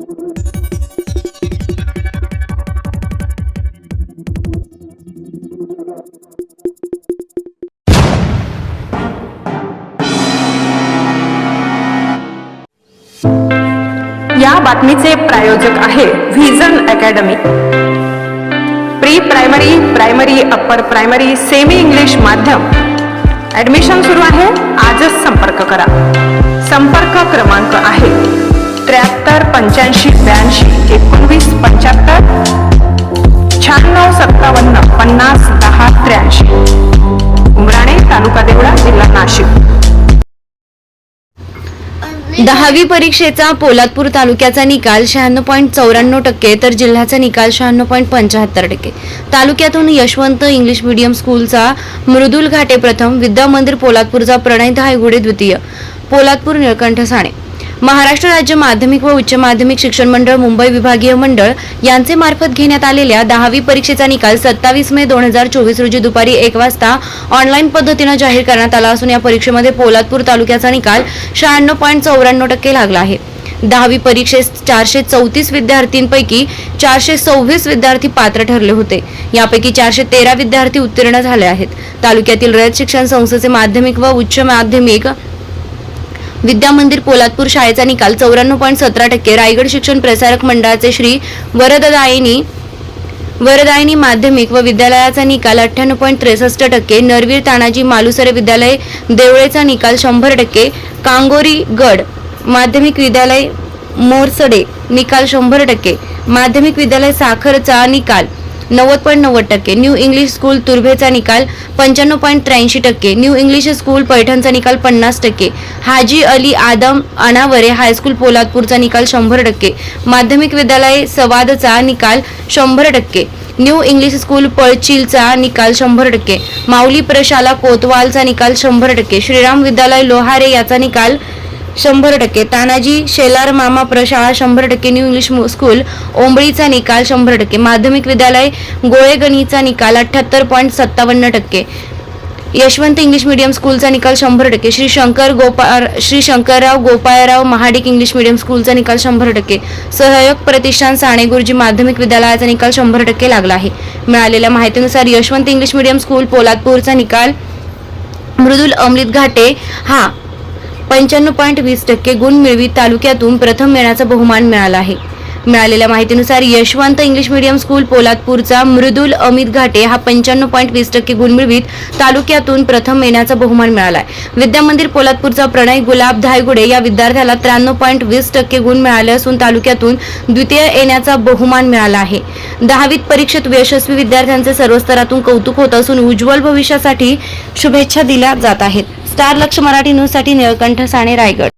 या बातमीचे प्रायोजक आहे vision academy. Pre primary, primary, upper primary, semi English माध्यम ऍडमिशन सुरू आहे। आजच संपर्क करा। संपर्क क्रमांक आहे 73 85 82 19 75 96 57 50 10 83। उमराणे, तालुका देवळा, जिल्हा नाशिक। 10वी परीक्षेचा पोलादपूर तालुक्याचा निकाल 96.94% तर जिल्ह्याचा निकाल 96.75%। तालुक्यातून यशवंत इंग्लिश मीडियम स्कूलचा मृदुल घाटे प्रथम, विद्या मंदिर पोलादपूरचा प्रणय धायगुडे द्वितीय। पोलादपूर निळकंठ साणे। महाराष्ट्र राज्य माध्यमिक व उच्च माध्यमिक शिक्षण मंडळ मुंबई विभागीय मंडळ यांचे मार्फत घेण्यात आलेल्या 10वी परीक्षेचा निकाल 27 मे 2024 रोजी दुपारी 1 वाजता ऑनलाईन पद्धतीने जाहीर करण्यात आला असून या परीक्षेमध्ये पोलादपूर तालुक्याचा निकाल 96.94% लागला आहे। 10वी परीक्षेत 434 विद्यार्थ्यांपैकी 426 विद्यार्थी पात्र ठरले होते। यापैकी 413 विद्यार्थी उत्तीर्ण झाले आहेत। तालुक्यातील रयत शिक्षण संस्थेचे माध्यमिक व उच्च माध्यमिक विद्या मंदिर पोलादपूर शाळेचा निकाल 94.17%, रायगड शिक्षण प्रसारक मंडळाचे श्री वरदायिनी माध्यमिक व विद्यालयाचा निकाल 98.63%, नरवीर तानाजी मालुसरे विद्यालय देवळेचा निकाल 100%, कांगोरी गड माध्यमिक विद्यालय मोरसडे निकाल 100%, माध्यमिक विद्यालय साखरचा निकाल 90.90%, न्यू इंग्लिश स्कूल तुर्भेचा निकाल 95.83%, न्यू इंग्लिश स्कूल पैठणचा निकाल 50%, हाजी अली आदम अनावरे हायस्कूल पोलादपूरचा निकाल 100%, माध्यमिक विद्यालय सवादचा निकाल 100%, न्यू इंग्लिश स्कूल पळचीलचा निकाल 100%, माऊली प्रशाला कोतवालचा निकाल 100%, श्रीराम विद्यालय लोहारे याचा निकाल 100%, तानाजी शेलार मामा प्रशाळा 100%, न्यू इंग्लिश स्कूल ओंबळीचा निकाल 100%, माध्यमिक विद्यालय गोळेगणीचा निकाल 78.57%, यशवंत इंग्लिश मीडियम स्कूलचा निकाल 100%, श्री शंकरराव गोपाळराव महाडिक इंग्लिश मीडियम स्कूलचा निकाल 100%, सहयोग प्रतिष्ठान साणे गुरुजी माध्यमिक विद्यालयाचा निकाल 100% लागला आहे। मिळालेल्या माहितीनुसार यशवंत इंग्लिश मीडियम स्कूल पोलादपूरचा निकाल मृदुल अमृत घाटे हा 95.20% गुण मिळवीत तालुक्यातून प्रथम येण्याचा बहुमान मिळाला आहे। मिळालेल्या माहितीनुसार यशवंत इंग्लिश मीडियम स्कूल पोलादपूरचा मृदुल अमित घाटे हा 95.20% गुण मिळवीत तालुक्यातून प्रथम येण्याचा बहुमान मिळाला आहे। विद्या मंदिर पोलादपूरचा प्रणय गुलाब धायगुडे या विद्यार्थ्याला 93.20% गुण मिळाले असून तालुक्यातून द्वितीय येण्याचा बहुमान मिळाला आहे। 10वीत परीक्षेत यशस्वी विद्यार्थ्यांचे सर्व स्तरातून कौतुक होत असून उज्ज्वल भविष्यासाठी शुभेच्छा दिल्या जात आहेत। स्टार लक्ष मराठी न्यूज साठी निळकंठ साणे, रायगड।